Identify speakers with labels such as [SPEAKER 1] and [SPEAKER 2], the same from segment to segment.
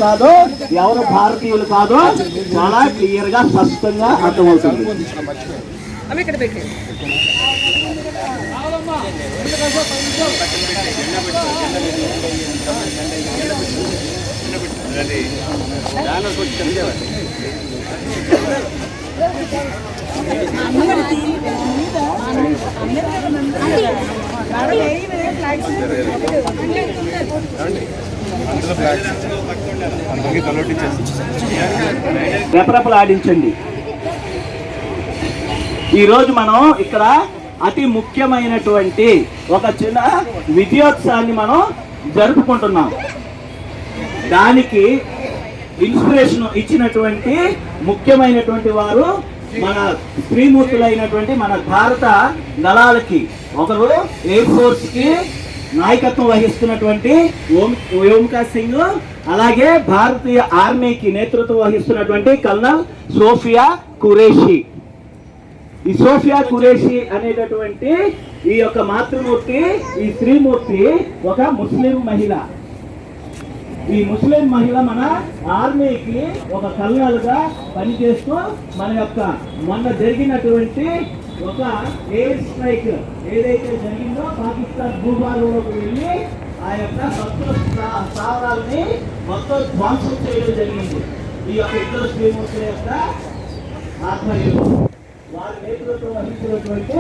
[SPEAKER 1] కాదో ఎవరు భారతీయులు కాదో చాలా క్లియర్ గా స్పష్టంగా అర్థమవుతుంది. రెపరెపలాడించండి. ఈరోజు మనం ఇక్కడ అతి ముఖ్యమైనటువంటి ఒక చిన్న విజయోత్సవాన్ని మనం జరుపుకుంటున్నాం. దానికి ఇన్స్పిరేషన్ ఇచ్చినటువంటి ముఖ్యమైనటువంటి వారు మన స్త్రీమూర్తులైనటువంటి మన భారత దళాలకి. ఒకరు ఎయిర్ ఫోర్స్ కి నాయకత్వం వహిస్తున్నటువంటి ఓంకా సింగ్, అలాగే భారతీయ ఆర్మీకి నేతృత్వం వహిస్తున్నటువంటి కల్నల్ సోఫియా ఖురేషి. ఈ సోఫియా ఖురేషి అనేటటువంటి ఈ యొక్క మాతృమూర్తి, ఈ స్త్రీమూర్తి ఒక ముస్లిం మహిళ. ఈ ముస్లిం మహిళ మన ఆర్మీకి ఒక కల్నల్ గా పనిచేస్తూ మన యొక్క మొన్న జరిగినటువంటి ఒక ఎయిర్ స్ట్రైక్ ఏదైతే జరిగిందో పాకిస్తాన్ భూభాగంలోకి వెళ్ళి ఆ యొక్క శత్రు స్థావరాలని మొత్తం ధ్వంసం చేయడం జరిగింది. ఈ యొక్క ఇద్దరు స్త్రీమూర్తుల యొక్క ఆధ్వర్యంలో వారి నేతృత్వం వహించినటువంటి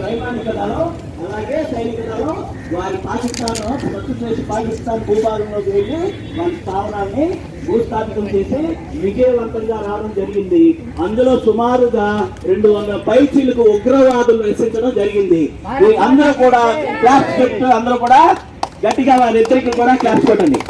[SPEAKER 1] వైమానిక దళం అలాగే సైనిక దళం వారి పాకిస్తాన్ భూభాగంలోకి వెళ్ళి వారి స్థావరాన్ని భూస్థాపితం చేసి విజయవంతంగా రావడం జరిగింది. అందులో సుమారుగా 200 పైచీలకు ఉగ్రవాదులు రక్షించడం జరిగింది. అందరూ కూడా క్లాప్స్ పెట్టు, అందరూ కూడా గట్టిగా వారిద్దరికి కూడా క్లాప్స్ కొట్టండి.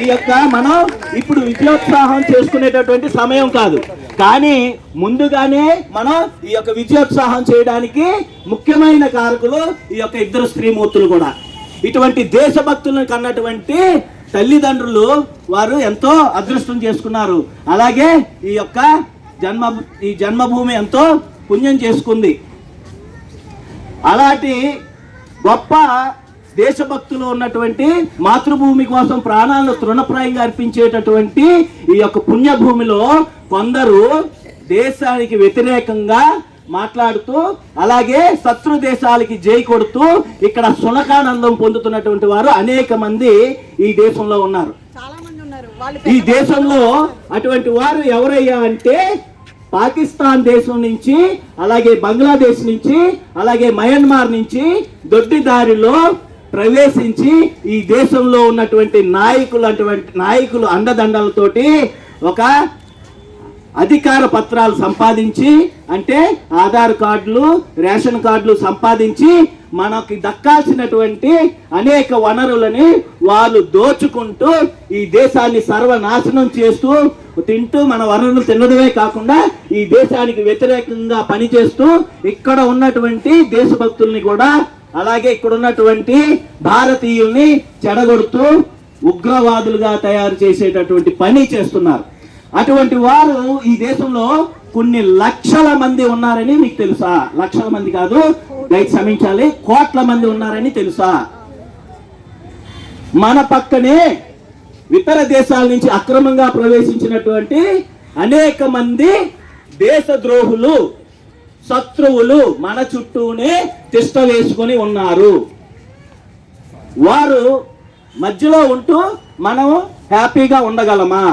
[SPEAKER 1] ఈ యొక్క మనం ఇప్పుడు విజయోత్సాహం చేసుకునేటటువంటి సమయం కాదు, కానీ ముందుగానే మనం ఈ యొక్క విజయోత్సాహం చేయడానికి ముఖ్యమైన కారకులు ఈ యొక్క ఇద్దరు స్త్రీమూర్తులు కూడా. ఇటువంటి దేశభక్తులను కన్నటువంటి తల్లిదండ్రులు వారు ఎంతో అదృష్టం చేసుకున్నారు. అలాగే ఈ యొక్క జన్మభూమి ఎంతో పుణ్యం చేసుకుంది. అలాంటి గొప్ప దేశభక్తులు ఉన్నటువంటి మాతృభూమి కోసం ప్రాణాలను తృణప్రాయంగా అర్పించేటటువంటి ఈ యొక్క పుణ్యభూమిలో కొందరు దేశానికి వ్యతిరేకంగా మాట్లాడుతూ అలాగే శత్రు దేశాలకి జై కొడుతూ ఇక్కడ సునకానందం పొందుతున్నటువంటి వారు అనేక మంది ఈ దేశంలో ఉన్నారు. ఈ దేశంలో అటువంటి వారు ఎవరయ్యా అంటే పాకిస్తాన్ దేశం నుంచి, అలాగే బంగ్లాదేశ్ నుంచి, అలాగే మయన్మార్ నుంచి దొడ్డిదారిలో ప్రవేశించి ఈ దేశంలో ఉన్నటువంటి నాయకులు అండదండలతోటి ఒక అధికార పత్రాలు సంపాదించి, అంటే ఆధార్ కార్డులు, రేషన్ కార్డులు సంపాదించి మనకి దక్కాల్సినటువంటి అనేక వనరులని వాళ్ళు దోచుకుంటూ ఈ దేశాన్ని సర్వనాశనం చేస్తూ తింటూ మన వనరులు తినడమే కాకుండా ఈ దేశానికి వ్యతిరేకంగా పనిచేస్తూ ఇక్కడ ఉన్నటువంటి దేశభక్తుల్ని కూడా అలాగే ఇక్కడ ఉన్నటువంటి భారతీయుల్ని చెడగొడుతూ ఉగ్రవాదులుగా తయారు చేసేటటువంటి పని చేస్తున్నారు. అటువంటి వారు ఈ దేశంలో కొన్ని లక్షల మంది ఉన్నారని మీకు తెలుసా? లక్షల మంది కాదు, దయచేసి క్షమించాలి, కోట్ల మంది ఉన్నారని తెలుసా? మన పక్కనే ఇతర దేశాల నుంచి అక్రమంగా ప్రవేశించినటువంటి అనేక మంది దేశద్రోహులు, శత్రువులు మన చుట్టూనే తిష్ట వేసుకొని ఉన్నారు. వారు మధ్యలో ఉంటూ మనం హ్యాపీగా ఉండగలమా?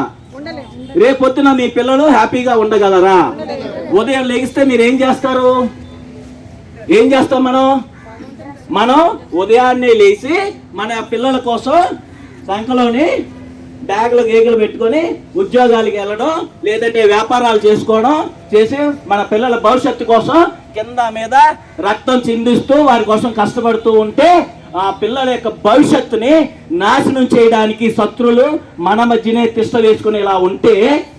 [SPEAKER 1] రేపొద్దున మీ పిల్లలు హ్యాపీగా ఉండగలరా? ఉదయం లెగిస్తే మీరు ఏం చేస్తారు? ఏం చేస్తాం మనం ఉదయాన్నే లేచి మన పిల్లల కోసం సంఖలోని బ్యాగులు గేగులు పెట్టుకొని ఉద్యోగాలకు వెళ్ళడం, లేదంటే వ్యాపారాలు చేసుకోవడం చేసి మన పిల్లల భవిష్యత్తు కోసం కింద మీద రక్తం చిందిస్తూ వారి కోసం కష్టపడుతూ ఉంటే ఆ పిల్లల యొక్క భవిష్యత్తుని నాశనం చేయడానికి శత్రులు మన మధ్యనే తిష్ట వేసుకుని ఇలా ఉంటే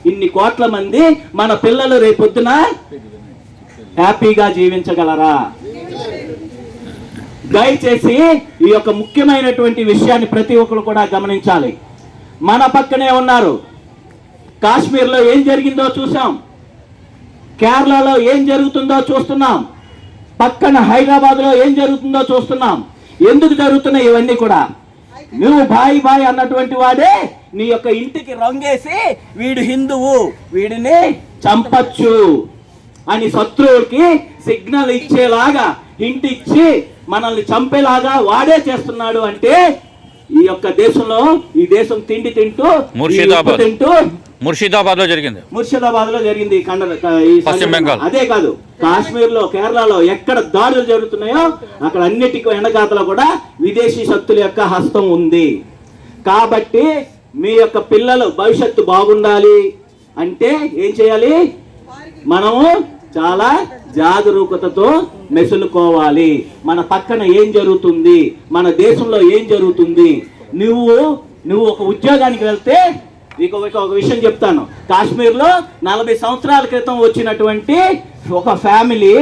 [SPEAKER 1] ఇన్ని కోట్ల మంది మన పిల్లలు రేపొద్దున హ్యాపీగా జీవించగలరా? దయచేసి ఈ యొక్క ముఖ్యమైనటువంటి విషయాన్ని ప్రతి ఒక్కరు కూడా గమనించాలి. మన పక్కనే ఉన్నారు. కాశ్మీర్లో ఏం జరిగిందో చూసాం, కేరళలో ఏం జరుగుతుందో చూస్తున్నాం, పక్కన హైదరాబాద్లో ఏం జరుగుతుందో చూస్తున్నాం. ఎందుకు జరుగుతున్నాయి ఇవన్నీ కూడా? నువ్వు బాయి బాయి అన్నటువంటి వాడే నీ యొక్క ఇంటికి రంగేసి వీడు హిందువు వీడిని చంపచ్చు అని శత్రువులకి సిగ్నల్ ఇచ్చేలాగా ఇంటిచ్చి మనల్ని చంపేలాగా వాడే చేస్తున్నాడు. అంటే ఈ యొక్క దేశంలో ఈ దేశం తిండి తింటూ
[SPEAKER 2] ముర్షిదాబాద్ లో జరిగింది, పశ్చిమ బెంగాల్.
[SPEAKER 1] అదే కాదు, కాశ్మీర్ లో, కేరళలో ఎక్కడ దాడులు జరుగుతున్నాయో అక్కడ అన్నిటికీ వెనకాతలో కూడా విదేశీ శక్తుల యొక్క హస్తం ఉంది. కాబట్టి మీ యొక్క పిల్లలు భవిష్యత్తు బాగుండాలి అంటే ఏం చేయాలి? మనము చాలా జాగరూకతతో మెసులుకోవాలి. మన పక్కన ఏం జరుగుతుంది, మన దేశంలో ఏం జరుగుతుంది. నువ్వు ఒక ఉద్యోగానికి వెళ్తే మీకు ఒక విషయం చెప్తాను. కాశ్మీర్లో 40 సంవత్సరాల క్రితం వచ్చినటువంటి ఒక ఫ్యామిలీ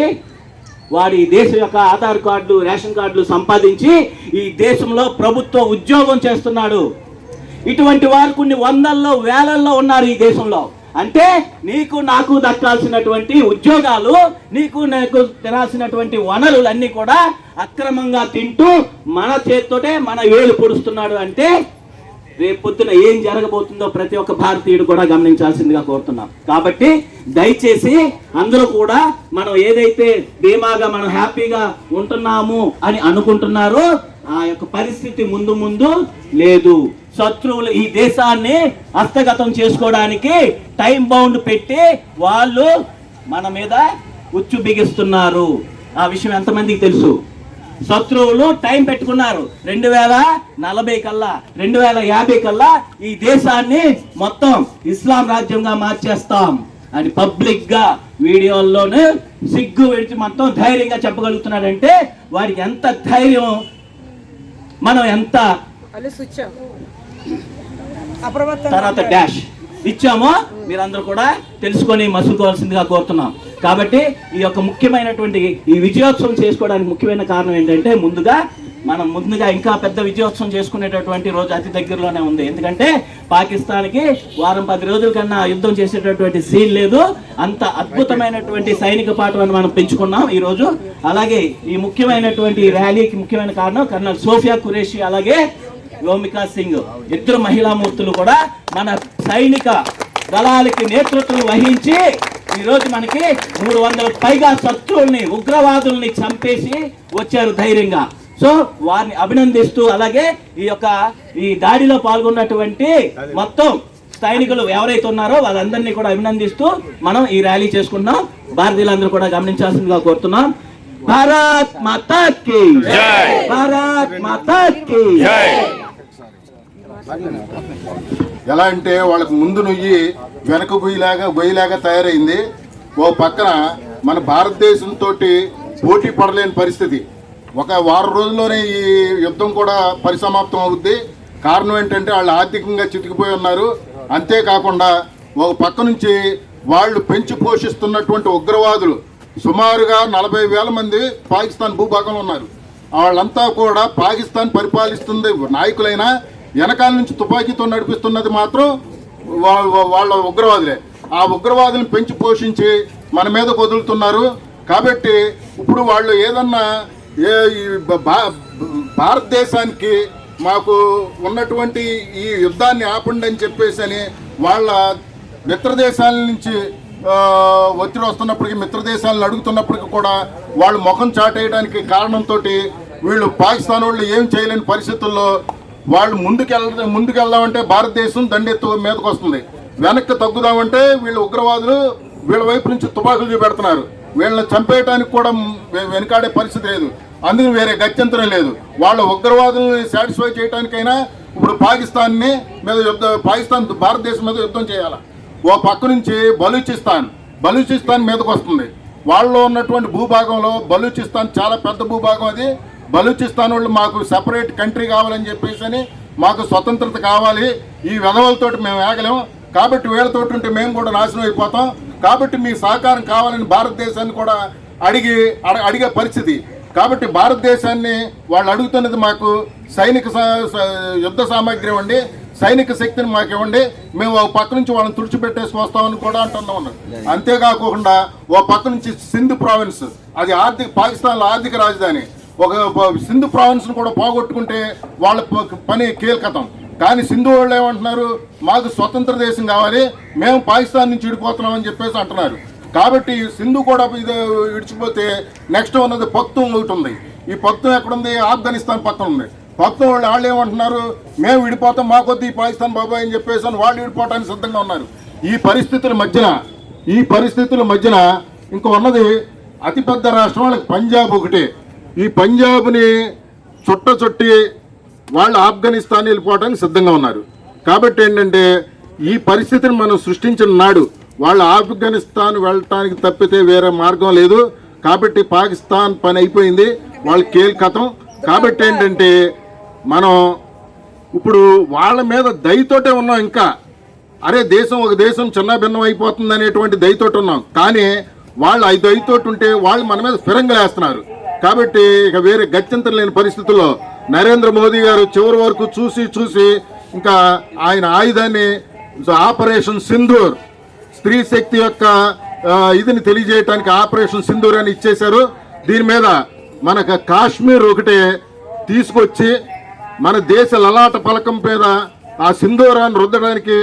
[SPEAKER 1] వాడి దేశం యొక్క ఆధార్ కార్డు, రేషన్ కార్డులు సంపాదించి ఈ దేశంలో ప్రభుత్వ ఉద్యోగం చేస్తున్నాడు. ఇటువంటి వారు కొన్ని వందల్లో వేలల్లో ఉన్నారు ఈ దేశంలో. అంటే నీకు నాకు దక్కాల్సినటువంటి ఉద్యోగాలు, నాకు తినాల్సినటువంటి వనరులు అన్నీ కూడా అక్రమంగా తింటూ మన చేత్తోటే మన వేలు పొడుస్తున్నాడు. అంటే రేపు పొద్దున ఏం జరగబోతుందో ప్రతి ఒక్క భారతీయుడు కూడా గమనించాల్సిందిగా కోరుతున్నాం. కాబట్టి దయచేసి అందరూ కూడా మనం ఏదైతే ధీమాగా మనం హ్యాపీగా ఉంటున్నాము అని అనుకుంటున్నారో ఆ యొక్క పరిస్థితి ముందు ముందు లేదు. శత్రువులు ఈ దేశాన్ని హస్తగతం చేసుకోవడానికి టైం బౌండ్ పెట్టి వాళ్ళు మన మీద ఉచ్చు బిగిస్తున్నారు. ఆ విషయం ఎంతమందికి తెలుసు? శత్రువులు టైం పెట్టుకున్నారు. 2040 కల్లా, 2050 కల్లా ఈ దేశాన్ని మొత్తం ఇస్లాం రాజ్యంగా మార్చేస్తాం అని పబ్లిక్ గా వీడియోల్లోనే సిగ్గు విడిచి మొత్తం ధైర్యంగా చెప్పగలుగుతున్నాడంటే వారికి ఎంత ధైర్యం, మనం ఎంత తర్వాత డాష్ ఇచ్చామో మీరందరూ కూడా తెలుసుకొని మసులుకోవాల్సిందిగా కోరుతున్నాం. కాబట్టి ఈ యొక్క ముఖ్యమైనటువంటి ఈ విజయోత్సవం చేసుకోవడానికి ముఖ్యమైన కారణం ఏంటంటే ముందుగా ఇంకా పెద్ద విజయోత్సవం చేసుకునేటటువంటి రోజు అతి దగ్గరలోనే ఉంది. ఎందుకంటే పాకిస్తాన్కి వారం 10 రోజుల కన్నా యుద్ధం చేసేటటువంటి సీన్ లేదు. అంత అద్భుతమైనటువంటి సైనిక పాఠం మనం పెంచుకున్నాం ఈ రోజు. అలాగే ఈ ముఖ్యమైనటువంటి ర్యాలీకి ముఖ్యమైన కారణం కర్నల్ సోఫియా ఖురేషి అలాగే వ్యోమికా సింగ్, ఇద్దరు మహిళా మూర్తులు కూడా మన సైనిక దళాలకి నేతృత్వం వహించి ఈరోజు మనకి 300 పైగా శత్రువుల్ని, ఉగ్రవాదుల్ని చంపేసి వచ్చారు ధైర్యంగా. సో వారిని అభినందిస్తూ అలాగే ఈ దాడిలో పాల్గొన్నటువంటి మొత్తం సైనికులు ఎవరైతే ఉన్నారో వాళ్ళందరినీ కూడా అభినందిస్తూ మనం ఈ ర్యాలీ చేసుకుంటున్నాం. భారతీయులందరూ కూడా గమనించాల్సిందిగా కోరుతున్నాం. భారత్ మాతా కీ జై, భారత్ మాతా కీ జై.
[SPEAKER 3] ఎలా అంటే వాళ్ళకి ముందు నుయ్యి వెనక గొయ్యిలాగా తయారైంది. ఓ పక్కన మన భారతదేశంతో పోటీ పడలేని పరిస్థితి. ఒక వారం రోజుల్లోనే ఈ యుద్ధం కూడా పరిసమాప్తం అవుద్ది. కారణం ఏంటంటే వాళ్ళు ఆర్థికంగా చితికిపోయి ఉన్నారు. అంతేకాకుండా ఒక పక్క నుంచి వాళ్ళు పెంచి పోషిస్తున్నటువంటి ఉగ్రవాదులు సుమారుగా 40,000 మంది పాకిస్తాన్ భూభాగంలో ఉన్నారు. వాళ్ళంతా కూడా పాకిస్తాన్ పరిపాలిస్తుంది నాయకులైనా వెనకాల నుంచి తుపాకీతో నడిపిస్తున్నది మాత్రం వాళ్ళ ఉగ్రవాదులే. ఆ ఉగ్రవాదులను పెంచి పోషించి మన మీద వదులుతున్నారు. కాబట్టి ఇప్పుడు వాళ్ళు ఏదన్నా భారతదేశానికి మాకు ఉన్నటువంటి ఈ యుద్ధాన్ని ఆపండి అని చెప్పేసి అని వాళ్ళ మిత్రదేశాల నుంచి ఒత్తిడి వస్తున్నప్పటికీ, మిత్రదేశాలను అడుగుతున్నప్పటికీ కూడా వాళ్ళు ముఖం చాటేయడానికి కారణంతో వీళ్ళు పాకిస్తాన్ వాళ్ళు ఏం చేయలేని పరిస్థితుల్లో వాళ్ళు ముందుకెళ్దామంటే భారతదేశం దండెత్తు మీదకి వస్తుంది. వెనక్కి తగ్గుదామంటే వీళ్ళు ఉగ్రవాదులు వీళ్ళ వైపు నుంచి తుపాకులు చూపెడుతున్నారు. వీళ్ళని చంపేయడానికి కూడా వెనకాడే పరిస్థితి లేదు. అందుకు వేరే గత్యంతరం లేదు. వాళ్ళ ఉగ్రవాదుల్ని సాటిస్ఫై చేయడానికైనా ఇప్పుడు పాకిస్తాన్ భారతదేశం మీద యుద్ధం చేయాలి. ఓ పక్క నుంచి బలూచిస్తాన్ మీదకి వస్తుంది. వాళ్ళలో ఉన్నటువంటి భూభాగంలో బలూచిస్తాన్ చాలా పెద్ద భూభాగం. అది బలూచిస్తాన్ వాళ్ళు మాకు సెపరేట్ కంట్రీ కావాలని చెప్పేసి అని, మాకు స్వతంత్రత కావాలి, ఈ వెధవలతోటి మేము ఆగలేము, కాబట్టి వీళ్ళతోటి ఉంటే మేము కూడా నాశనం అయిపోతాం, కాబట్టి మీ సహకారం కావాలని భారతదేశాన్ని కూడా అడిగే పరిస్థితి. కాబట్టి భారతదేశాన్ని వాళ్ళు అడుగుతున్నది మాకు సైనిక యుద్ధ సామాగ్రి ఇవ్వండి, సైనిక శక్తిని మాకు ఇవ్వండి, మేము ఒక పక్క నుంచి వాళ్ళని తుడిచిపెట్టేసి వస్తామని కూడా అంటున్నాం. అంతేకాకుండా ఓ పక్క నుంచి సింధ్ ప్రావిన్స్, అది పాకిస్తాన్లో ఆర్థిక రాజధాని, సింధు ప్రావిన్స్ను కూడా పోగొట్టుకుంటే వాళ్ళ పని కీలకతం. కానీ సింధు వాళ్ళు ఏమంటున్నారు, మాకు స్వతంత్ర దేశం కావాలి, మేము పాకిస్తాన్ నుంచి విడిపోతున్నామని చెప్పేసి అంటున్నారు. కాబట్టి సింధు కూడా ఇది విడిచిపోతే నెక్స్ట్ ఉన్నది పఖ్తూన్ ఒకటి ఉంది. ఈ పఖ్తూన్ ఎక్కడుంది? ఆఫ్ఘనిస్తాన్ పక్కన ఉంది. పఖ్తూన్ వాళ్ళు ఏమంటున్నారు, మేము విడిపోతాం, మాకొద్దు ఈ పాకిస్తాన్ బాబాయ్ అని చెప్పేసి వాళ్ళు విడిపోవడానికి సిద్ధంగా ఉన్నారు. ఈ పరిస్థితుల మధ్యన ఇంకా ఉన్నది అతిపెద్ద రాష్ట్రం వాళ్ళకి పంజాబ్ ఒకటే. ఈ పంజాబ్ని చుట్టి వాళ్ళు ఆఫ్ఘనిస్తాన్ వెళ్ళిపోవడానికి సిద్ధంగా ఉన్నారు. కాబట్టి ఏంటంటే ఈ పరిస్థితిని మనం సృష్టించిన నాడు వాళ్ళు ఆఫ్ఘనిస్తాన్ వెళ్ళటానికి తప్పితే వేరే మార్గం లేదు. కాబట్టి పాకిస్తాన్ పని అయిపోయింది, వాళ్ళు కీలకతం. కాబట్టి ఏంటంటే మనం ఇప్పుడు వాళ్ళ మీద దయతోటే ఉన్నాం. ఇంకా అరే ఒక దేశం చిన్న భిన్నం అయిపోతుంది అనేటువంటి దయతోటి ఉన్నాం. కానీ వాళ్ళు 5 దయతోటి ఉంటే వాళ్ళు మన మీద ఫిరంగులు వేస్తున్నారు. కాబట్టి ఇక వేరే గత్యంతరం లేని పరిస్థితుల్లో నరేంద్ర మోదీ గారు చివరి వరకు చూసి ఇంకా ఆయన ఆయుధాన్ని ఆపరేషన్ సింధూర్, స్త్రీ శక్తి యొక్క ఇదిని తెలియజేయడానికి ఆపరేషన్ సింధూర్ అని ఇచ్చేశారు. దీని మీద మనకు కాశ్మీర్ ఒకటే తీసుకొచ్చి మన దేశ లలాట పలకం మీద ఆ సింధూరాన్ని రుద్దడానికి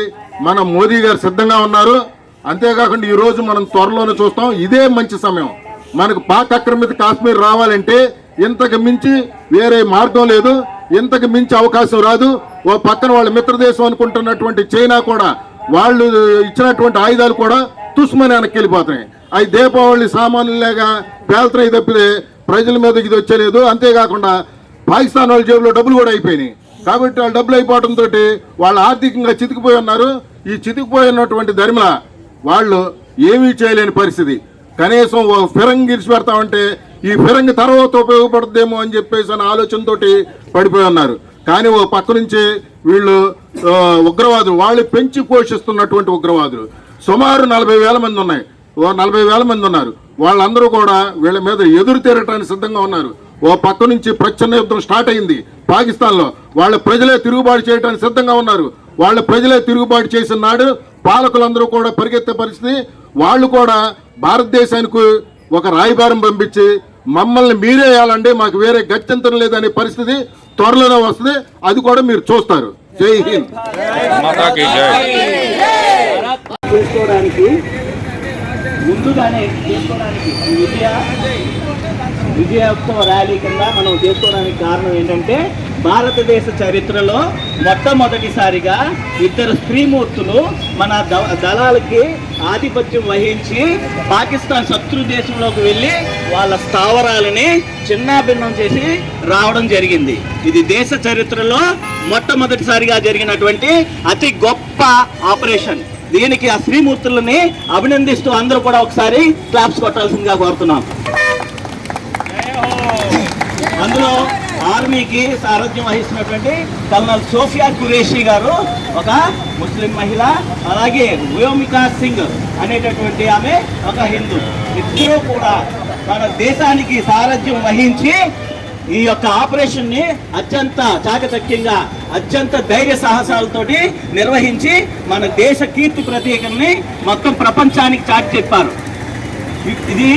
[SPEAKER 3] మన మోదీ గారు సిద్ధంగా ఉన్నారు. అంతేకాకుండా ఈరోజు మనం త్వరలోనే చూస్తాం. ఇదే మంచి సమయం. మనకు పాక్ ఆక్రమిత కాశ్మీర్ రావాలంటే ఇంతకు మించి వేరే మార్గం లేదు, ఇంతకు మించి అవకాశం రాదు. ఓ పక్కన వాళ్ళ మిత్రదేశం అనుకుంటున్నటువంటి చైనా కూడా వాళ్ళు ఇచ్చినటువంటి ఆయుధాలు కూడా తుస్మని వెనక్కి వెళ్ళిపోతున్నాయి. అవి దీపావళి సామాన్యులేగా పేల్తున్నాయి తప్పితే ప్రజల మీద ఇది వచ్చేలేదు. అంతేకాకుండా పాకిస్తాన్ వాళ్ళ జేబులో డబ్బులు కూడా అయిపోయినాయి. కాబట్టి వాళ్ళు డబ్బులు అయిపోవడంతో వాళ్ళు ఆర్థికంగా చితికిపోయి ఉన్నారు. ఈ చితికిపోయినటువంటి ధర్మల వాళ్ళు ఏమీ చేయలేని పరిస్థితి. కనీసం ఓ ఫిరంగి ఇరిచి పెడతామంటే ఈ ఫిరంగి తర్వాత ఉపయోగపడుతుందేమో అని చెప్పేసి అనే ఆలోచనతో పడిపోయి ఉన్నారు. కానీ ఓ పక్క నుంచి వీళ్ళు ఉగ్రవాదులు, వాళ్ళు పెంచి పోషిస్తున్నటువంటి ఉగ్రవాదులు సుమారు 40,000 మంది ఉన్నాయి. 40,000 మంది ఉన్నారు. వాళ్ళందరూ కూడా వీళ్ళ మీద ఎదురు తీరటానికి సిద్ధంగా ఉన్నారు. ఓ పక్క నుంచి ప్రచ్ఛన్న యుద్ధం స్టార్ట్ అయింది పాకిస్తాన్లో. వాళ్ళ ప్రజలే తిరుగుబాటు చేయడానికి సిద్ధంగా ఉన్నారు. వాళ్ళ ప్రజలే తిరుగుబాటు చేసిన నాడు పాలకులందరూ కూడా పరిగెత్తే పరిస్థితి. వాళ్ళు కూడా భారతదేశానికి ఒక రాయబారం పంపించి మమ్మల్ని మీరే వేయాలండి, మాకు వేరే గత్యంతరం లేదనే పరిస్థితి త్వరలోనే వస్తుంది. అది కూడా మీరు చూస్తారు. జై హింద్.
[SPEAKER 1] ముందుగానే చేసుకోవడానికి విజయోత్సవ ర్యాలీ కింద మనం చేసుకోవడానికి కారణం ఏంటంటే భారతదేశ చరిత్రలో మొట్టమొదటిసారిగా 2 స్త్రీమూర్తులు మన దళాలకి ఆధిపత్యం వహించి పాకిస్తాన్ శత్రు దేశంలోకి వెళ్ళి వాళ్ళ స్థావరాలని చిన్నాభిన్నం చేసి రావడం జరిగింది. ఇది దేశ చరిత్రలో మొట్టమొదటిసారిగా జరిగినటువంటి అతి గొప్ప ఆపరేషన్. దీనికి ఆ స్త్రీమూర్తులని అభినందిస్తూ అందరూ కూడా ఒకసారి క్లాప్స్ కొట్టాల్సిందిగా కోరుతున్నాం. అందులో ఆర్మీకి సారథ్యం వహిస్తున్నటువంటి కల్నల్ సోఫియా ఖురేషీ గారు ఒక ముస్లిం మహిళ, అలాగే వ్యోమికా సింగ్ అనేటటువంటి ఆమె ఒక హిందూ. ఇద్దరూ కూడా మన దేశానికి సారథ్యం వహించి ఈ యొక్క ఆపరేషన్ ని అత్యంత చాకచక్యంగా, అత్యంత ధైర్య సాహసాలతోటి నిర్వహించి మన దేశ కీర్తి ప్రతీకల్ని మొత్తం ప్రపంచానికి చాటి చెప్పారు. ఇది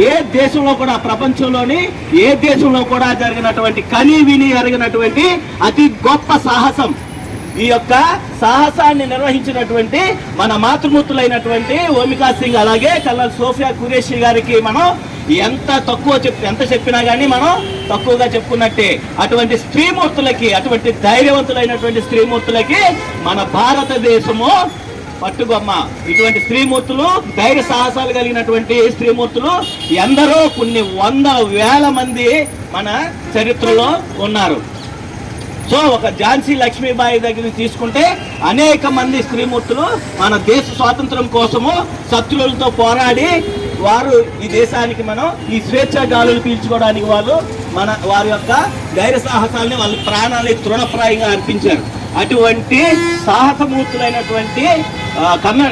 [SPEAKER 1] ఏ దేశంలో కూడా, ప్రపంచంలోని ఏ దేశంలో కూడా జరిగినటువంటి, కని విని ఎరగినటువంటి అతి గొప్ప సాహసం. ఈ యొక్క సాహసాన్ని నిర్వహించినటువంటి మన మాతృమూర్తులైనటువంటి వ్యోమికా సింగ్ అలాగే కల్నల్ సోఫియా ఖురేషీ గారికి మనం ఎంత చెప్పినా కానీ మనం తక్కువగా చెప్పుకున్నట్టే. అటువంటి స్త్రీమూర్తులకి, అటువంటి ధైర్యవంతులైనటువంటి స్త్రీమూర్తులకి మన భారతదేశము పట్టుగొమ్మ. ఇటువంటి స్త్రీమూర్తులు, ధైర్య సాహసాలు కలిగినటువంటి స్త్రీమూర్తులు ఎందరో కొన్ని 100,000 మంది మన చరిత్రలో ఉన్నారు. సో ఒక ఝాన్సీ లక్ష్మీబాయి దగ్గర తీసుకుంటే అనేక మంది స్త్రీమూర్తులు మన దేశ స్వాతంత్రం కోసము శత్రువులతో పోరాడి వారు ఈ దేశానికి మనం ఈ స్వేచ్ఛా గాలులు పీల్చుకోవడానికి వారి యొక్క ధైర్య సాహసాలని, వాళ్ళ ప్రాణాలని తృణప్రాయంగా అర్పించారు. అటువంటి సాహసమూర్తులైనటువంటి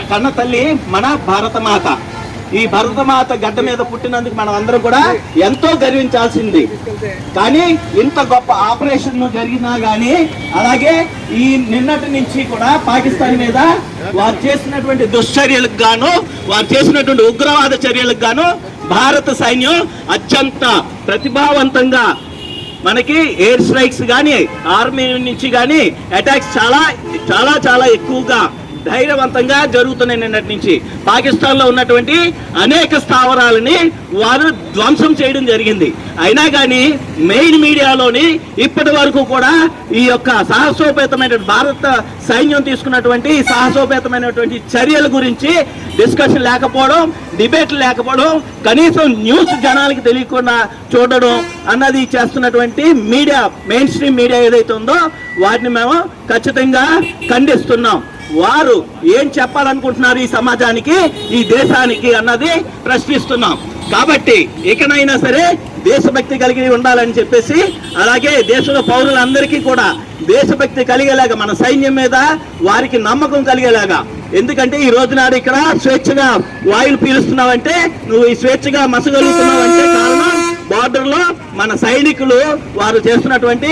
[SPEAKER 1] కన్న తల్లి మన భారతమాత. ఈ భరతమాత గడ్డ మీద పుట్టినందుకు మనం అందరం కూడా ఎంతో గర్వించాల్సింది. కానీ ఇంత గొప్ప ఆపరేషన్ జరిగినా కానీ, అలాగే ఈ నిన్నటి నుంచి కూడా పాకిస్తాన్ మీద వారు చేసినటువంటి దుశ్చర్యలకు గాను, వారు చేసినటువంటి ఉగ్రవాద చర్యలకు గాను భారత సైన్యం అత్యంత ప్రతిభావంతంగా మనకి ఎయిర్ స్ట్రైక్స్ కానీ ఆర్మీ నుంచి కానీ అటాక్స్ చాలా చాలా చాలా ఎక్కువగా ధైర్యవంతంగా జరుగుతున్నాయి. నిన్నటి నుంచి పాకిస్తాన్లో ఉన్నటువంటి అనేక స్థావరాలని వారు ధ్వంసం చేయడం జరిగింది. అయినా కానీ మెయిన్ మీడియాలోని ఇప్పటి వరకు కూడా ఈ యొక్క సాహసోపేతమైన భారత సైన్యం తీసుకున్నటువంటి సాహసోపేతమైనటువంటి చర్యల గురించి డిస్కషన్ లేకపోవడం, డిబేట్లు లేకపోవడం, కనీసం న్యూస్ జనాలకి తెలియకుండా చూడడం అన్నది చేస్తున్నటువంటి మీడియా, మెయిన్ స్ట్రీమ్ మీడియా ఏదైతే ఉందో వాటిని మేము ఖచ్చితంగా ఖండిస్తున్నాం. వారు ఏం చెప్పాలనుకుంటున్నారు ఈ సమాజానికి, ఈ దేశానికి అన్నది ప్రశ్నిస్తున్నాం. కాబట్టి ఇకనైనా సరే దేశభక్తి కలిగి ఉండాలని చెప్పేసి, అలాగే దేశంలో పౌరులందరికీ కూడా దేశభక్తి కలిగేలాగా, మన సైన్యం మీద వారికి నమ్మకం కలిగేలాగా. ఎందుకంటే ఈ రోజు నాడు ఇక్కడ స్వేచ్ఛగా వాయులు పీలుస్తున్నావంటే, నువ్వు ఈ స్వేచ్ఛగా మసగలుగుతున్నావంటే కారణం బార్డర్ లో మన సైనికులు వారు చేస్తున్నటువంటి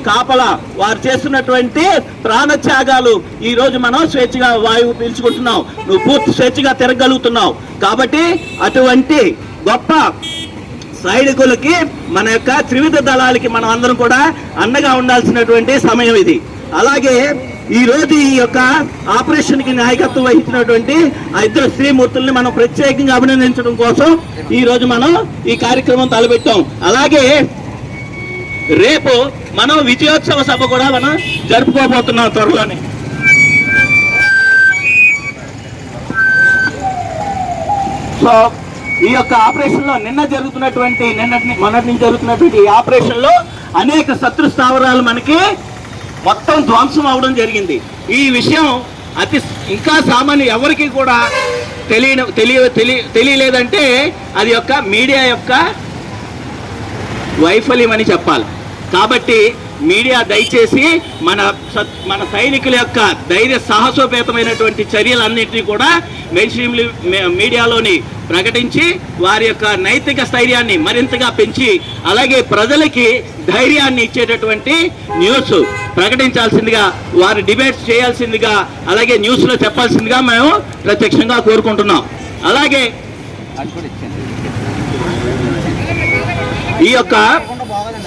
[SPEAKER 1] కాపలా, వారు చేస్తున్నటువంటి ప్రాణత్యాగాలు. ఈ రోజు మనం స్వేచ్ఛగా వాయువు పీల్చుకుంటున్నాం, నువ్వు పూర్తి స్వేచ్ఛగా తిరగలుగుతున్నావు. కాబట్టి అటువంటి గొప్ప సైనికులకి, మన యొక్క త్రివిధ దళాలకి మనం అందరం కూడా అండగా ఉండాల్సినటువంటి సమయం ఇది. అలాగే ఈ రోజు ఈ యొక్క ఆపరేషన్ కి నాయకత్వం వహించినటువంటి ఆ ఇద్దరు స్త్రీమూర్తుల్ని మనం ప్రత్యేకంగా అభినందించడం కోసం ఈ రోజు మనం ఈ కార్యక్రమం తలపెట్టాం. అలాగే రేపు మనం విజయోత్సవ సభ కూడా మనం జరుపుకోబోతున్నాం త్వరలోనే. సో ఈ యొక్క ఆపరేషన్ లో మొన్నటి నుంచి జరుగుతున్నటువంటి ఈ ఆపరేషన్ లో అనేక శత్రు స్థావరాలు మనకి మొత్తం ధ్వంసం అవడం జరిగింది. ఈ విషయం ఇంకా సామాన్య ఎవరికి కూడా తెలియలేదంటే అది యొక్క మీడియా యొక్క వైఫల్యం అని చెప్పాలి. కాబట్టి మీడియా దయచేసి మన సైనికుల యొక్క ధైర్య సాహసోపేతమైనటువంటి చర్యలన్నింటినీ కూడా మెయిన్ స్ట్రీమ్ మీడియాలోని ప్రకటించి వారి యొక్క నైతిక స్థైర్యాన్ని మరింతగా పెంచి, అలాగే ప్రజలకి ధైర్యాన్ని ఇచ్చేటటువంటి న్యూస్ ప్రకటించాల్సిందిగా, వారి డిబేట్స్ చేయాల్సిందిగా, అలాగే న్యూస్లో చెప్పాల్సిందిగా మేము ప్రత్యక్షంగా కోరుకుంటున్నాం. అలాగే ఈ యొక్క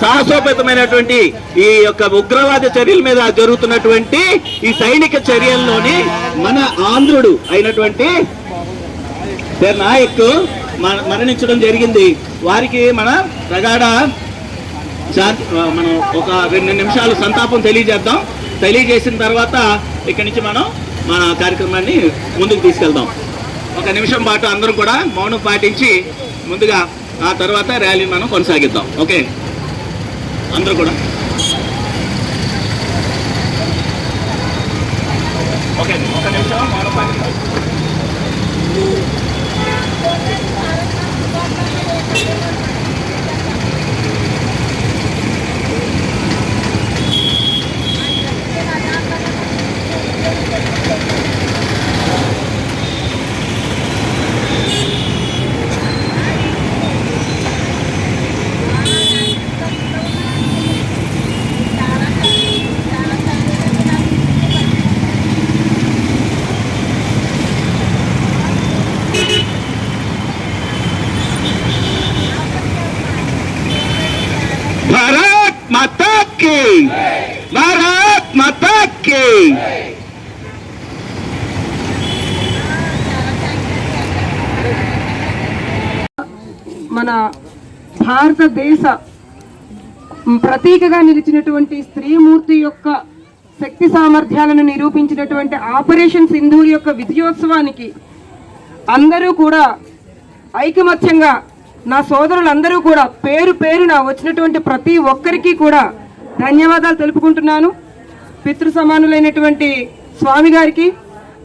[SPEAKER 1] సాహసోపేతమైనటువంటి ఈ యొక్క ఉగ్రవాద చర్యల మీద జరుగుతున్నటువంటి ఈ సైనిక చర్యల్లోని మన ఆంధ్రుడు అయినటువంటి నాయక్ మరణించడం జరిగింది. వారికి మన ప్రగాఢ మనం ఒక 2 నిమిషాలు సంతాపం తెలియజేద్దాం. తెలియజేసిన తర్వాత ఇక్కడి నుంచి మనం మన కార్యక్రమాన్ని ముందుకు తీసుకెళ్దాం. 1 నిమిషం పాటు అందరూ కూడా మౌనం పాటించి ముందుగా ఆ తర్వాత ర్యాలీ మనం కొనసాగిద్దాం. ఓకే, అందరూ కూడా ఓకే 1 నిమిషం మౌనం పాటిద్దాం. भारत माता की, भारत माता की।
[SPEAKER 2] మన భారతదేశ ప్రతీకగా నిలిచినటువంటి స్త్రీమూర్తి యొక్క శక్తి సామర్థ్యాలను నిరూపించినటువంటి ఆపరేషన్ సింధూర్ యొక్క విజయోత్సవానికి అందరూ కూడా ఐకమత్యంగా, నా సోదరులందరూ కూడా పేరు పేరున వచ్చినటువంటి ప్రతి ఒక్కరికి కూడా ధన్యవాదాలు తెలుపుకుంటున్నాను. పితృ సమానులైనటువంటి స్వామి గారికి,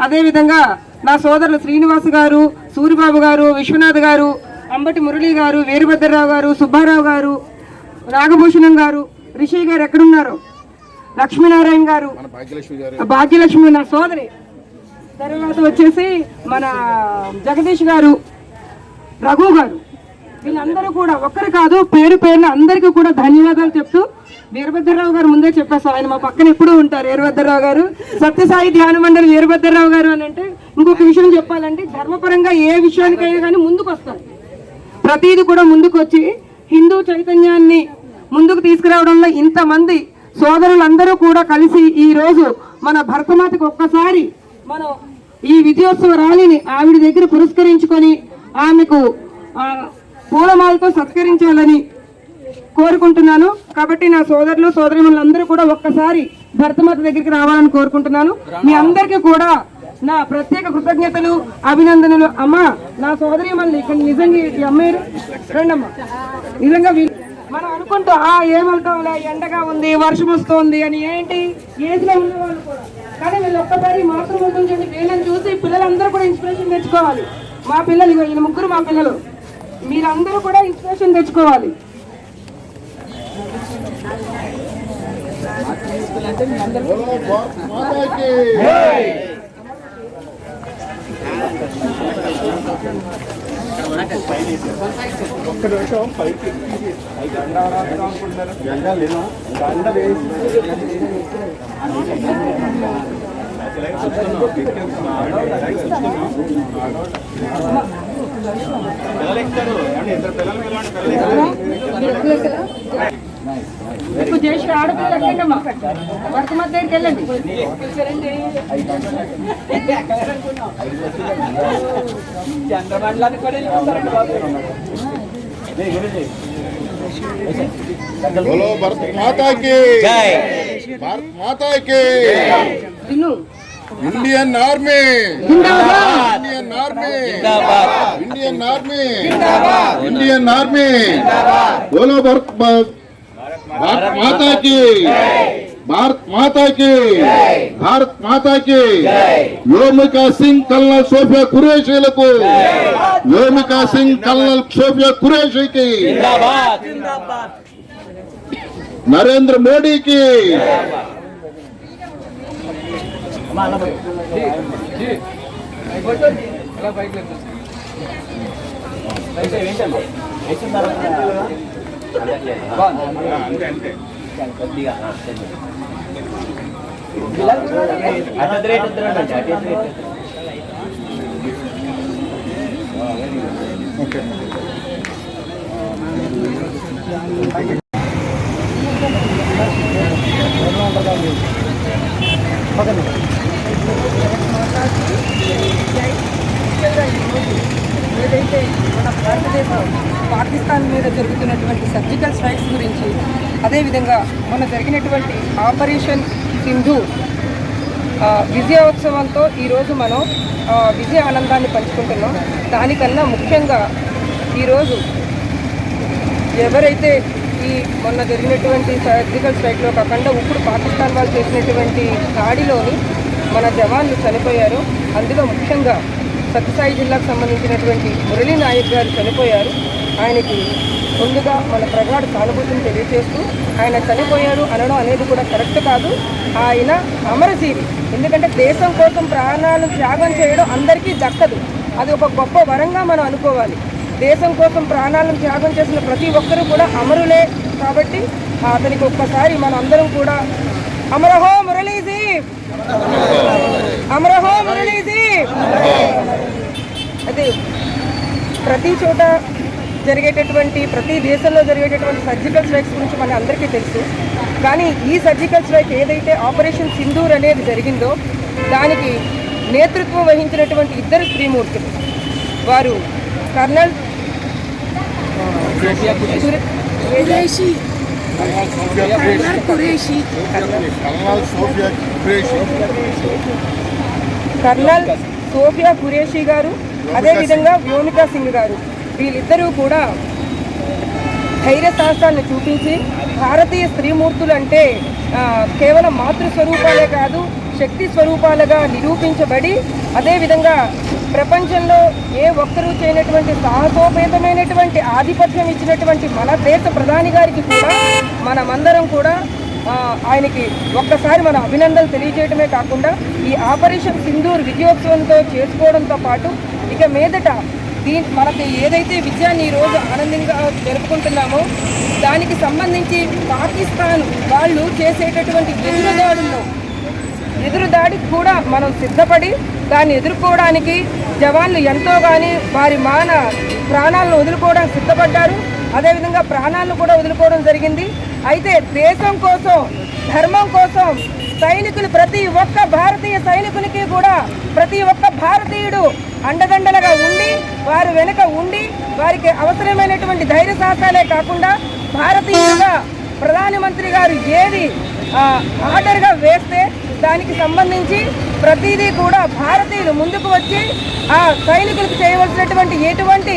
[SPEAKER 2] అదేవిధంగా నా సోదరులు శ్రీనివాస్ గారు, సూరిబాబు గారు, విశ్వనాథ్ గారు, అంబటి మురళి గారు, వీరభద్రరావు గారు, సుబ్బారావు గారు, నాగభూషణం గారు, రిషి గారు ఎక్కడున్నారు, లక్ష్మీనారాయణ గారు, భాగ్యలక్ష్మి నా సోదరి, తర్వాత వచ్చేసి మన జగదీష్ గారు, రఘు గారు, వీళ్ళందరూ కూడా ఒక్కరు కాదు పేరు పేరున అందరికీ కూడా ధన్యవాదాలు చెప్తూ, వీరభద్రరావు గారు ముందే చెప్పేస్తాం, ఆయన మా పక్కన ఎప్పుడూ ఉంటారు. వీరభద్రరావు గారు సత్యసాయి ధ్యాన మండలి వీరభద్రరావు గారు అని అంటే ఇంకొక విషయం చెప్పాలంటే, ధర్మపరంగా ఏ విషయానికైనా కానీ ముందుకు వస్తారు. ప్రతిదీ కూడా ముందుకు వచ్చి హిందూ చైతన్యాన్ని ముందుకు తీసుకురావడంలో ఇంతమంది సోదరులందరూ కూడా కలిసి ఈ రోజు మన భరతమాతకు ఒక్కసారి మనం ఈ విజయోత్సవ ర్యాలీని ఆవిడ దగ్గర పురస్కరించుకొని ఆమెకు పూలమాలతో సత్కరించాలని కోరుకుంటున్నాను. కాబట్టి నా సోదరులు సోదరిమణులందరూ కూడా ఒక్కసారి భరతమాత దగ్గరికి రావాలని కోరుకుంటున్నాను. మీ అందరికీ కూడా నా ప్రత్యేక కృతజ్ఞతలు, అభినందనలు. అమ్మా, నా సోదరి మళ్ళీ ఇక్కడ నిజంగా ఈ అమ్మాయి రండమ్మా. నిజంగా మనం అనుకుంటూ ఏమవుతాంలే, ఎండగా ఉంది, వర్షం వస్తుంది అని, ఏంటి ఏజ్లో ఉన్న వాళ్ళు కూడా. కానీ వీళ్ళు ఒక్కసారి మాతృమూర్తులు చూసి వీళ్ళని చూసి పిల్లలందరూ కూడా ఇన్స్పిరేషన్ తెచ్చుకోవాలి. మా పిల్లలు ఈయన ముగ్గురు మా పిల్లలు, మీరందరూ కూడా ఇన్స్పిరేషన్ తెచ్చుకోవాలి. ఇప్పుడు చేసి ఆడపిల్లలు ఎక్కండమ్మా, భరతమాత దగ్గరికి వెళ్ళండి.
[SPEAKER 3] बोलो भारत माता की जय, भारत माता की इंडियन आर्मी जिंदाबाद, इंडियन आर्मी जिंदाबाद, इंडियन आर्मी जिंदाबाद, इंडियन आर्मी जिंदाबाद. बोलो भारत माता की भारत माता की भारत माता की. व्योमिका सिंह कर्नल सोफिया कुरैशीలకు, व्योमिका सिंह कर्नल सोफिया कुरैशी की जिंदाबाद, नरेंद्र मोदी की
[SPEAKER 2] ఏదైతే మన భారతదేశం పాకిస్తాన్ మీద జరుగుతున్నటువంటి సర్జికల్ స్ట్రైక్స్ గురించి, అదేవిధంగా మన జరిగినటువంటి ఆపరేషన్ సింధూర్ విజయోత్సవంతో ఈరోజు మనం విజయ ఆనందాన్ని పంచుకుంటున్నాం. దానికన్నా ముఖ్యంగా ఈరోజు ఎవరైతే ఈ మొన్న జరిగినటువంటి సర్జికల్ స్ట్రైక్లో కాకుండా ఇప్పుడు పాకిస్తాన్ వాళ్ళు చేసినటువంటి దాడిలోని మన జవాన్లు చనిపోయారు. అందులో ముఖ్యంగా సత్యసాయి జిల్లాకు సంబంధించినటువంటి మురళీ నాయక్ గారు చనిపోయారు. ఆయనకి ముందుగా మన ప్రగాఢ సానుభూతిని తెలియజేస్తూ, ఆయన చనిపోయారు అనడం అనేది కూడా కరెక్ట్ కాదు. ఆయన అమరజీవి. ఎందుకంటే దేశం కోసం ప్రాణాలు త్యాగం చేయడం అందరికీ దక్కదు. అది ఒక గొప్ప వరంగా మనం అనుకోవాలి. దేశం కోసం ప్రాణాలను త్యాగం చేసిన ప్రతి ఒక్కరూ కూడా అమరులే. కాబట్టి అతనికి ఒక్కసారి మనం అందరం కూడా అమరహో మురళీజీ, అమరహో మురళీజీ. అదే ప్రతి చోట జరిగేటటువంటి, ప్రతి దేశంలో జరిగేటటువంటి సర్జికల్ స్ట్రైక్స్ గురించి మన అందరికీ తెలుసు. కానీ ఈ సర్జికల్ స్ట్రైక్ ఏదైతే ఆపరేషన్ సింధూర్ అనేది జరిగిందో దానికి నేతృత్వం వహించినటువంటి ఇద్దరు స్త్రీమూర్తులు, వారు కర్నల్ కర్నల్ సోఫియా ఖురేషీ గారు, అదేవిధంగా వ్యోమికా సింగ్ గారు. వీళ్ళిద్దరూ కూడా ధైర్య సాహసాలను చూపించి భారతీయ స్త్రీమూర్తులు అంటే కేవలం మాతృస్వరూపాలే కాదు, శక్తి స్వరూపాలుగా నిరూపించబడి, అదేవిధంగా ప్రపంచంలో ఏ ఒక్కరూ చేయనటువంటి సాహసోపేతమైనటువంటి ఆధిపత్యం ఇచ్చినటువంటి మన దేశ ప్రధాని గారికి కూడా మనమందరం కూడా ఆయనకి ఒక్కసారి మన అభినందనలు తెలియజేయడమే కాకుండా ఈ ఆపరేషన్ సింధూర్ విజయోత్సవంతో చేసుకోవడంతో పాటు ఇక మీదట మనకి ఏదైతే విజయాన్ని ఈరోజు ఆనందంగా జరుపుకుంటున్నామో దానికి సంబంధించి పాకిస్తాన్ వాళ్ళు చేసేటటువంటి ఎదురుదాడుల్లో దాడికి కూడా మనం సిద్ధపడి దాన్ని ఎదుర్కోవడానికి జవాన్లు ఎంతో కానీ వారి ప్రాణాలను వదులుకోవడానికి సిద్ధపడ్డారు. అదేవిధంగా ప్రాణాలను కూడా వదులుకోవడం జరిగింది. అయితే దేశం కోసం, ధర్మం కోసం సైనికులు, ప్రతి ఒక్క భారతీయ సైనికునికి కూడా ప్రతి ఒక్క భారతీయుడు అండదండలుగా ఉండి, వారి వెనుక ఉండి, వారికి అవసరమైనటువంటి ధైర్య సాహసాలే కాకుండా భారతీయులుగా ప్రధానమంత్రి గారు ఏది ఆర్డర్గా వేస్తే దానికి సంబంధించి ప్రతిదీ కూడా భారతీయులు ముందుకు వచ్చి ఆ సైనికులకు చేయవలసినటువంటి ఎటువంటి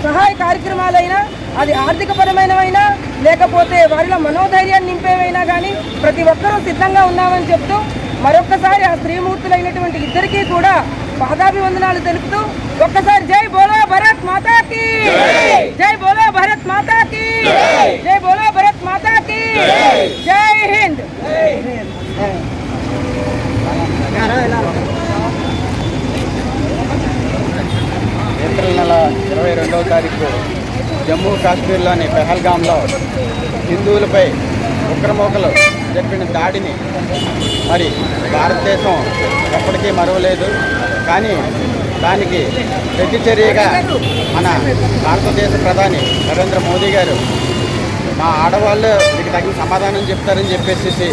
[SPEAKER 2] సహాయ కార్యక్రమాలైనా, అది ఆర్థికపరమైనవైనా లేకపోతే వారిలో మనోధైర్యాన్ని నింపేవైనా కానీ ప్రతి ఒక్కరూ సిద్ధంగా ఉన్నామని చెప్తూ మరొక్కసారి ఆ స్త్రీమూర్తులైనటువంటి ఇద్దరికీ కూడా పాదాభివందనాలు తెలుపుతూ ఒక్కసారి జై బోలో భారత్ మాతాకి, జై బోలో భారత్ మాతాకి, జై బోలో భారత్ మాతాకి, జై హింద్.
[SPEAKER 4] ఏప్రిల్ నెల 22వ తారీఖు జమ్మూ కాశ్మీర్లోని పెహల్గాంలో హిందువులపై ఉగ్రమూకలు జరిపిన దాడిని మరి భారతదేశం ఎప్పటికీ మరవలేదు. కానీ దానికి ప్రతిచర్యగా మన భారతదేశ ప్రధాని నరేంద్ర మోదీ గారు మా ఆడవాళ్ళు మీకు తగిన సమాధానం చెప్తారని చెప్పేసి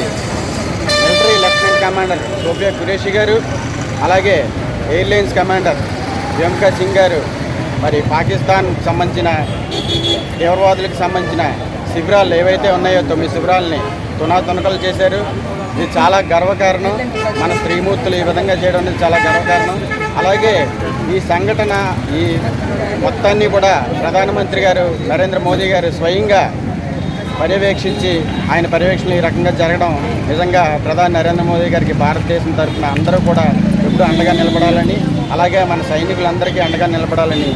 [SPEAKER 4] military lieutenant commander Sofiya Qureshi గారు, అలాగే ఎయిర్లైన్స్ కమాండర్ వ్యోమికా సింగ్ గారు మరి పాకిస్తాన్ సంబంధించిన తీవ్రవాదులకు సంబంధించిన శిబిరాలు ఏవైతే ఉన్నాయో 9 శిబిరాలని తునాతునకలు చేశారు. ఇది చాలా గర్వకారణం. మన స్త్రీమూర్తులు ఈ విధంగా చేయడం అనేది చాలా గర్వకారణం. అలాగే ఈ సంఘటన, ఈ మొత్తాన్ని కూడా ప్రధానమంత్రి గారు నరేంద్ర మోదీ గారు స్వయంగా పర్యవేక్షించి, ఆయన పర్యవేక్షణ ఈ రకంగా జరగడం నిజంగా ప్రధాని నరేంద్ర మోదీ గారికి భారతదేశం తరఫున అందరూ కూడా ఎప్పుడూ అండగా నిలబడాలని, అలాగే మన సైనికులందరికీ అండగా నిలబడాలని,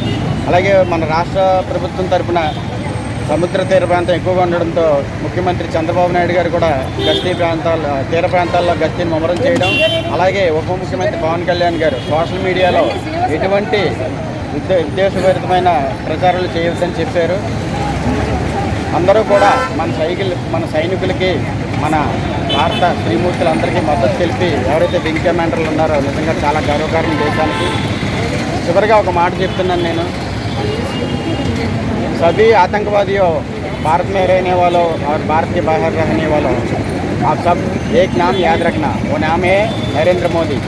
[SPEAKER 4] అలాగే మన రాష్ట్ర ప్రభుత్వం తరఫున సముద్ర తీర ప్రాంతం ఎక్కువగా ఉండడంతో ముఖ్యమంత్రి చంద్రబాబు నాయుడు గారు కూడా తీర ప్రాంతాల్లో గస్తీని ముమ్మరం చేయడం, అలాగే ఉప ముఖ్యమంత్రి పవన్ కళ్యాణ్ గారు సోషల్ మీడియాలో ఎటువంటి ఉద్దేశపూరితమైన ప్రచారాలు చేయవద్దని చెప్పారు. అందరూ కూడా మన సైనికులకి, మన భారత స్త్రీమూర్తులందరికీ మద్దతు తెలిపి ఎవరైతే వింగ్ కమాండర్లు ఉన్నారో నిజంగా చాలా గర్వకారణం దేశానికి. చివరిగా ఒక మాట చెప్తున్నాను నేను, सभी आतंकवादियों भारत में रहने वालों और भारत के बाहर रहने वालों, आप सब एक नाम याद रखना, वो नाम है नरेंद्र मोदी.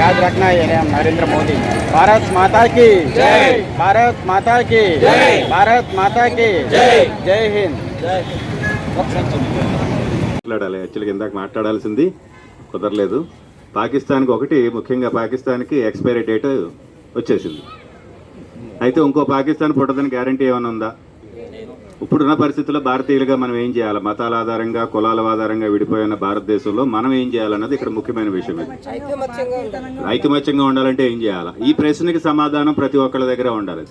[SPEAKER 4] याद रखना ये नाम नरेंद्र मोदी. भारत माता की जय, भारत माता की जय, भारत माता की जय, जय हिंद.
[SPEAKER 5] మాట్లాడాలి. యాక్చువల్గా ఇందాక మాట్లాడాల్సింది కుదరలేదు. పాకిస్తాన్కి ఒకటి, ముఖ్యంగా పాకిస్తాన్కి ఎక్స్పైరీ డేట్ వచ్చేసింది. అయితే ఇంకో పాకిస్తాన్ పుట్టదని గ్యారంటీ ఏమైనా ఉందా? ఇప్పుడున్న పరిస్థితుల్లో భారతీయులుగా మనం ఏం చేయాలి? మతాల ఆధారంగా, కులాల ఆధారంగా విడిపోయిన భారతదేశంలో మనం ఏం చేయాలన్నది ఇక్కడ ముఖ్యమైన విషయం. ఇది ఐకమత్యంగా ఉండాలంటే ఏం చేయాలి? ఈ ప్రశ్నకి సమాధానం ప్రతి ఒక్కళ్ళ దగ్గర ఉండాలి.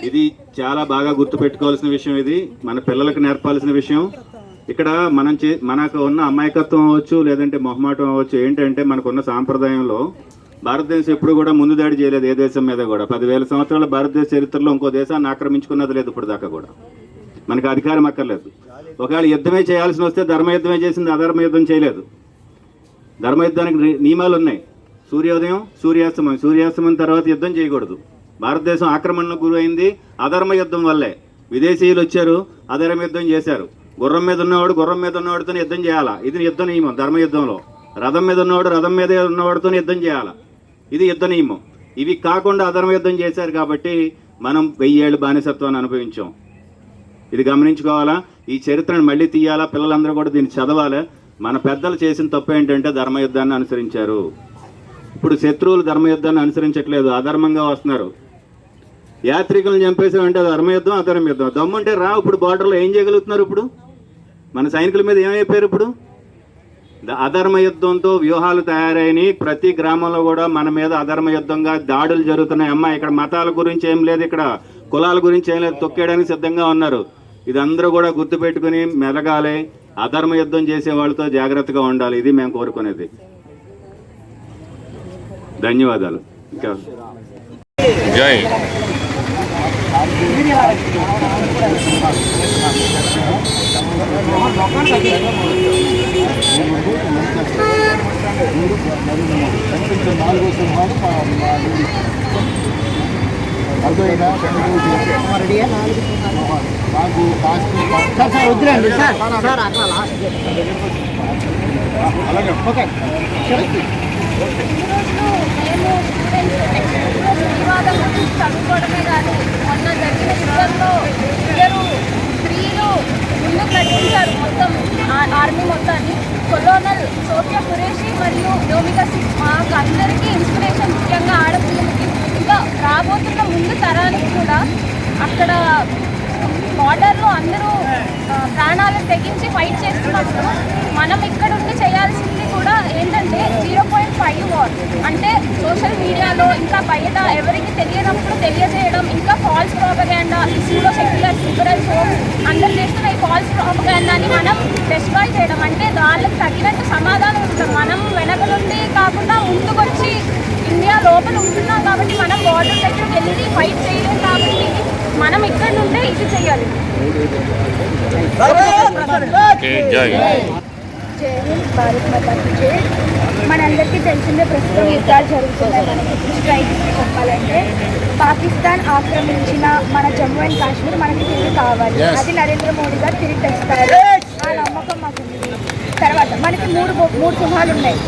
[SPEAKER 5] ఇది చాలా బాగా గుర్తుపెట్టుకోవాల్సిన విషయం. ఇది మన పిల్లలకు నేర్పాల్సిన విషయం. ఇక్కడ మనకు ఉన్న అమాయకత్వం అవ్వచ్చు, లేదంటే మొహమాటం అవ్వచ్చు. ఏంటంటే మనకున్న సాంప్రదాయంలో భారతదేశం ఎప్పుడు కూడా ముందు దాడి చేయలేదు ఏ దేశం మీద కూడా. 10,000 సంవత్సరాల భారతదేశ చరిత్రలో ఇంకో దేశాన్ని ఆక్రమించుకున్నది లేదు ఇప్పుడు దాకా కూడా. మనకు అధికారం అక్కర్లేదు. ఒకవేళ యుద్ధమే చేయాల్సి వస్తే ధర్మయుద్ధమే చేసింది, అధర్మ యుద్ధం చేయలేదు. ధర్మయుద్ధానికి నియమాలు ఉన్నాయి. సూర్యోదయం, సూర్యాస్తమయం. సూర్యాస్తమయం తర్వాత యుద్ధం చేయకూడదు. భారతదేశం ఆక్రమణకు గురైంది అధర్మ యుద్ధం వల్లే. విదేశీయులు వచ్చారు, అధర్మ యుద్ధం చేశారు. గుర్రం మీద ఉన్నవాడితో యుద్ధం చేయాలా, ఇది యుద్ధ నియమం ధర్మయుద్ధంలో. రథం మీద ఉన్నవాడు రథం మీద ఉన్నవాడితో యుద్ధం చేయాలా, ఇది యుద్ధ నియమం. ఇవి కాకుండా అధర్మ యుద్ధం చేశారు కాబట్టి మనం 1000 ఏళ్ళు బానిసత్వాన్ని అనుభవించాం. ఇది గమనించుకోవాలా. ఈ చరిత్రను మళ్ళీ తీయాలా. పిల్లలందరూ కూడా దీన్ని చదవాలి. మన పెద్దలు చేసిన తప్పు ఏంటంటే ధర్మయుద్ధాన్ని అనుసరించారు. ఇప్పుడు శత్రువులు ధర్మయుద్ధాన్ని అనుసరించట్లేదు, అధర్మంగా వస్తున్నారు. యాత్రికులను చంపేసామంటే ధర్మయుద్ధం, అధర్మ యుద్ధం. దమ్ముంటే రా. ఇప్పుడు బార్డర్లో ఏం చేయగలుగుతున్నారు? ఇప్పుడు మన సైనికుల మీద ఏమైపోయారు? ఇప్పుడు అధర్మ యుద్ధంతో వ్యూహాలు తయారైన ప్రతి గ్రామంలో కూడా మన మీద అధర్మ యుద్ధంగా దాడులు జరుగుతున్నాయి. అమ్మ, ఇక్కడ మతాల గురించి ఏం లేదు, ఇక్కడ కులాల గురించి ఏం లేదు, తొక్కేయడానికి సిద్ధంగా ఉన్నారు. ఇది అందరూ కూడా గుర్తుపెట్టుకుని మెలగాలి. అధర్మ యుద్ధం చేసే వాళ్ళతో జాగ్రత్తగా ఉండాలి. ఇది మేము కోరుకునేది. ధన్యవాదాలు. ఇంకా
[SPEAKER 6] జై
[SPEAKER 3] 4వ సింహాలు అర్థమైనా మాకు అలాగే ఓకే
[SPEAKER 7] వివాదం గురించి చదువుకోవడమే కాదు, మొన్న జరిగిన యుద్ధంలో ఇద్దరు స్త్రీలు ముందుకు నడిపించారు మొత్తం ఆర్మీ మొత్తాన్ని. కొలోనల్ సోఫియా ఖురేషి మరియు నోమికా సింగ్ మాకు అందరికీ ఇన్స్పిరేషన్, ముఖ్యంగా ఆడపిల్లలకి, ఇంకా రాబోతున్న ముందు తరానికి కూడా. అక్కడ బార్డర్లో అందరూ ప్రాణాలను తెగించి ఫైట్ చేస్తున్నప్పుడు మనం ఇక్కడ ఉండి చేయాల్సింది కూడా ఏంటంటే 0.5 వార్ అంటే సోషల్ మీడియాలో ఇంకా బయట ఎవరికి తెలియనప్పుడు తెలియజేయడం, ఇంకా false propaganda, pseudo secular liberal homes అందరు చేస్తున్న ఈ ఫాల్స్ ప్రాపగాండాని మనం డిస్ట్రాయ్ చేయడం. అంటే వాళ్ళకి తగినట్టు సమాధానం ఉంటుంది. మనం వెనక నుండి కాకుండా ముందుకొచ్చి ఇండియా లోపల ఉంటున్నాం కాబట్టి మనం బార్డర్ దగ్గరికి వెళ్ళి ఫైట్ చేయలేం కాబట్టి మనం ఇక్కడ నుండే ఇది చేయాలి.
[SPEAKER 6] జై
[SPEAKER 7] జై హింద్, భారత్ మాతాకి జై. మనందరికీ తెలిసిందే ప్రస్తుతం యుద్ధాలు జరుగుతున్నాయి. మనకి స్ట్రైక్ చెప్పాలంటే పాకిస్తాన్ ఆక్రమించిన మన జమ్మూ అండ్ కాశ్మీర్ మనకి తిరిగి కావాలి. అది నరేంద్ర మోడీ గారు తిరిగి తెస్తారు. ఆ నమ్మకం మాకు ఉంది. తర్వాత మనకి మూడు సింహాలు ఉన్నాయి.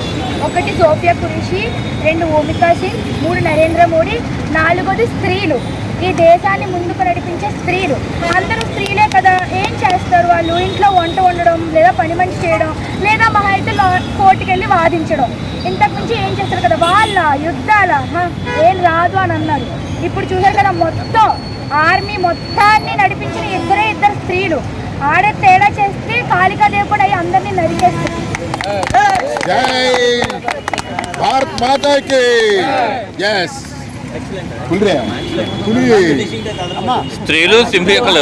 [SPEAKER 7] ఒకటి సోఫియా ఖురేషి, 2 ఓమికా సింగ్, 3 నరేంద్ర మోడీ, 4వది స్త్రీలు. ఈ దేశాన్ని ముందుకు నడిపించే స్త్రీలు. అందరూ స్త్రీలే కదా, ఏం చేస్తారు వాళ్ళు? ఇంట్లో వంట వండడం, లేదా పని మంచి చేయడం, లేదా మహా అయితే కోర్టుకి వెళ్ళి వాదించడం. ఇంతకుమించి ఏం చేస్తారు కదా. వాళ్ళ యుద్ధాల ఏం రాదు అని అన్నారు. ఇప్పుడు చూసారు కదా, మొత్తం ఆర్మీ మొత్తాన్ని నడిపించిన ఇద్దరు స్త్రీలు. ఆడే తేడా చేస్తే కాళికా దేవుడు అయ్యి అందరినీ నరికేస్తారు.
[SPEAKER 3] జై భారత్ మాతాకి ఎస్.
[SPEAKER 6] స్త్రీలు సింహికలు